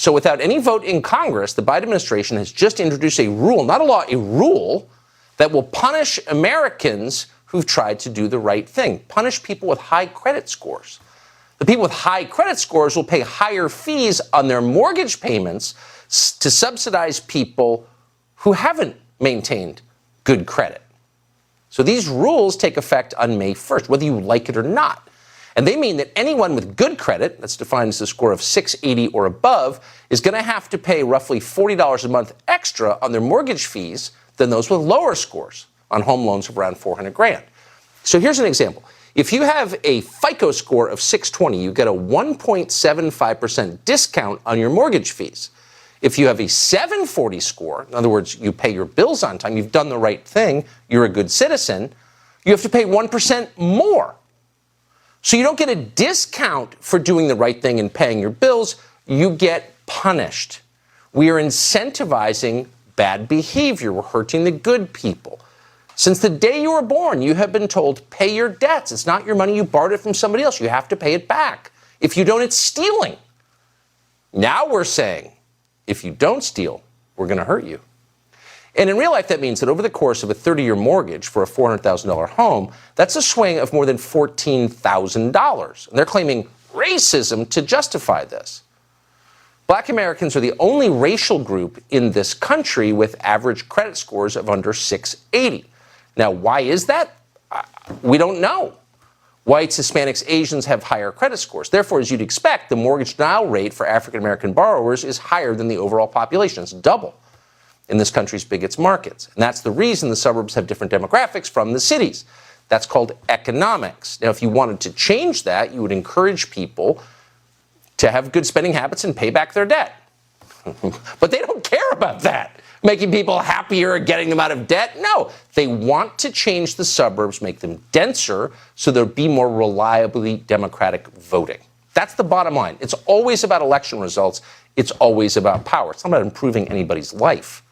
So without any vote in Congress, the Biden administration has just introduced a rule, not a law, a rule that will punish Americans who've tried to do the right thing, punish people with high credit scores. The people with high credit scores will pay higher fees on their mortgage payments to subsidize people who haven't maintained good credit. So these rules take effect on May 1st, whether you like it or not. And they mean that anyone with good credit, that's defined as a score of 680 or above, is going to have to pay roughly $40 a month extra on their mortgage fees than those with lower scores on home loans of around $400,000. So here's an example. If you have a FICO score of 620, you get a 1.75% discount on your mortgage fees. If you have a 740 score, in other words, you pay your bills on time, you've done the right thing, you're a good citizen, you have to pay 1% more. So you don't get a discount for doing the right thing and paying your bills, you get punished. We are incentivizing bad behavior. We're hurting the good people. Since the day you were born, you have been told, pay your debts. It's not your money. You borrowed it from somebody else. You have to pay it back. If you don't, it's stealing. Now we're saying, if you don't steal, we're going to hurt you. And in real life, that means that over the course of a 30-year mortgage for a $400,000 home, that's a swing of more than $14,000. And they're claiming racism to justify this. Black Americans are the only racial group in this country with average credit scores of under 680. Now, why is that? We don't know. Whites, Hispanics, Asians have higher credit scores. Therefore, as you'd expect, the mortgage denial rate for African-American borrowers is higher than the overall population. It's double in this country's biggest markets. And that's the reason the suburbs have different demographics from the cities. That's called economics. Now, if you wanted to change that, you would encourage people to have good spending habits and pay back their debt. But they don't care about that, making people happier or getting them out of debt. No, they want to change the suburbs, make them denser, so there'll be more reliably Democratic voting. That's the bottom line. It's always about election results. It's always about power. It's not about improving anybody's life.